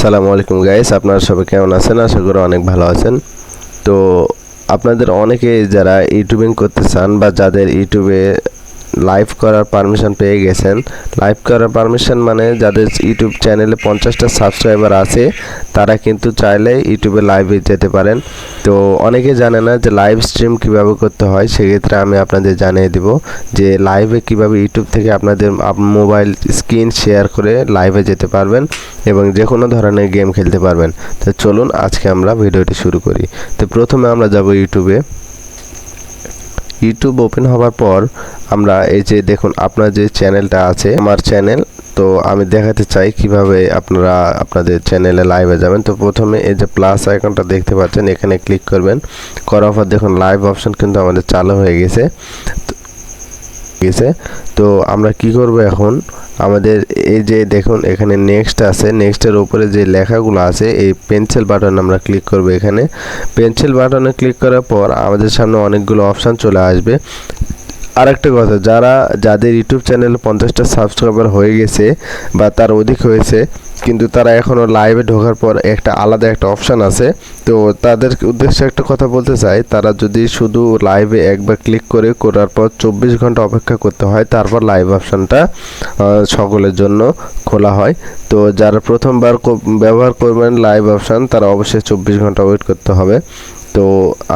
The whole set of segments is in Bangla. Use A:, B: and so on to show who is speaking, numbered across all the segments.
A: আসসালামু আলাইকুম গাইস, আপনারা সবাই কেমন আছেন? আশা করি অনেক ভালো আছেন। তো আপনাদের অনেকে যারা ইউটিউবিং করতে চান বা যাদের ইউটিউবে লাইভ করার পারমিশন পেয়ে গেছেন, লাইভ করার পারমিশন মানে যাদের ইউটিউব চ্যানেলে 50টা সাবস্ক্রাইবার আছে তারা কিন্তু চাইলে ইউটিউবে লাইভে যেতে পারেন। তো অনেকে জানে না যে লাইভ স্ট্রিম কিভাবে করতে হয়, সেক্ষেত্রে আমি আপনাদের জানিয়ে দিব যে লাইভে কিভাবে ইউটিউব থেকে আপনাদের মোবাইল স্ক্রিন শেয়ার করে লাইভে যেতে পারবেন এবং যে কোনো ধরনের গেম খেলতে পারবেন। তো চলুন আজকে আমরা ভিডিওটি শুরু করি। তো প্রথমে আমরা যাব ইউটিউব ওপেন হওয়ার পর আমরা এই যে দেখুন আপনার যে চ্যানেলটা আছে, আমার চ্যানেল, তো আমি দেখাতে চাই কিভাবে আপনারা আপনাদের চ্যানেলে লাইভে যাবেন। তো প্রথমে এই যে প্লাস আইকনটা দেখতে পাচ্ছেন, এখানে ক্লিক করবেন। করার পর দেখুন লাইভ অপশন কিন্তু আমাদের চালু হয়ে গেছে। তো আমরা কি করব এখন, আমাদের এই যে দেখুন এখানে নেক্সট আছে, নেক্সটের উপরে যে লেখাগুলো আছে এই পেন্সিল বাটন আমরা ক্লিক করব। এখানে পেন্সিল বাটনে ক্লিক করার পর আমাদের সামনে অনেকগুলো অপশান চলে আসবে। আরেকটা কথা, যাদের ইউটিউব চ্যানেলে 50টা সাবস্ক্রাইবার হয়ে গেছে বা তার অধিক হয়েছে কিন্তু তারা এখনও লাইভে ঢোকার পর একটা আলাদা একটা অপশান আছে, তো তাদের উদ্দেশ্যে একটা কথা বলতে চাই, তারা যদি শুধু লাইভে একবার ক্লিক করার পর 24 ঘন্টা অপেক্ষা করতে হয়, তারপর লাইভ অপশানটা সকলের জন্য খোলা হয়। তো যারা প্রথমবার ব্যবহার করবেন লাইভ অপশান, তারা অবশ্যই 24 ঘন্টা ওয়েট করতে হবে। তো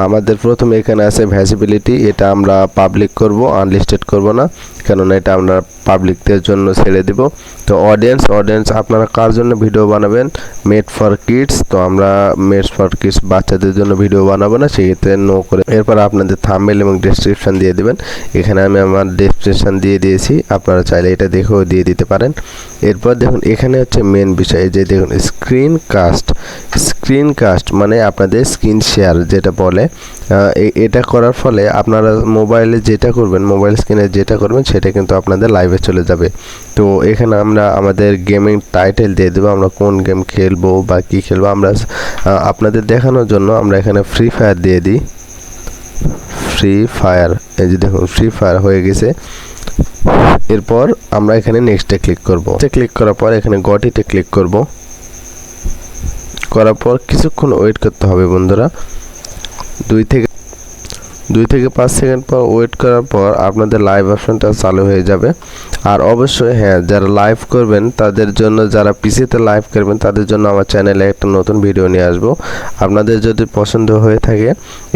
A: আমাদের প্রথমে এখানে আছে ভিজিবিলিটি, এটা আমরা পাবলিক করব, আনলিস্টেড করব না, কেননা এটা আমরা পাবলিকদের জন্য ছেড়ে দিব। তো অডিয়েন্স আপনারা কার জন্য ভিডিও বানাবেন? মেড ফর কিডস, তো আমরা মেড ফর কিডস বাচ্চাদের জন্য ভিডিও বানাবো না, সেক্ষেত্রে নো করে এরপর আপনাদের থাম্বনেল এবং ডেসক্রিপশন দিয়ে দিবেন। এখানে আমি আমার ডেসক্রিপশন দিয়ে দিয়েছি, আপনারা চাইলে এটা দেখেও দিয়ে দিতে পারেন। এরপর দেখুন এখানে হচ্ছে মেন বিষয়, যে দেখুন স্ক্রিন কাস্ট মানে আপনাদের স্ক্রিন শেয়ার যেটা বলে, এটা করার ফলে আপনারা মোবাইলে যেটা করবেন, মোবাইল স্ক্রিনে যেটা করবেন সেটা কিন্তু আপনাদের লাইভে চলে যাবে। তো এখানে আমরা আমাদের গেমিং টাইটেল দিয়ে দেবো, আমরা কোন গেম খেলবো বা কী খেলবো। আমরা আপনাদের দেখানোর জন্য আমরা এখানে ফ্রি ফায়ার দিয়ে দিই। ফ্রি ফায়ার, এই যে দেখুন ফ্রি ফায়ার হয়ে গেছে। এরপর আমরা এখানে নেক্সটে ক্লিক করব। ক্লিক করার পর এখানে গটিতে ক্লিক করব। করার পর কিছুক্ষণ ওয়েট করতে হবে বন্ধুরা, 2 থেকে 5 সেকেন্ড পর ওয়েট করার পর আপনাদের লাইভ অপশনটা চালু হয়ে যাবে। আর অবশ্যই হ্যাঁ, যারা লাইভ করবেন তাদের জন্য, যারা পিসিতে লাইভ করবেন তাদের জন্য আমার চ্যানেলে একটা নতুন ভিডিও নিয়ে আসবো। আপনাদের যদি পছন্দ হয়ে থাকে,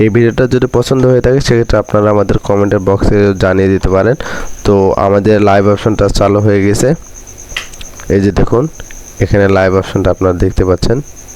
A: এই ভিডিওটা যদি পছন্দ হয়ে থাকে, সেক্ষেত্রে আপনারা আমাদের কমেন্টের বক্সে জানিয়ে দিতে পারেন। তো আমাদের লাইভ অপশনটা চালু হয়ে গেছে, এই যে দেখুন এখানে লাইভ অপশনটা আপনারা দেখতে পাচ্ছেন।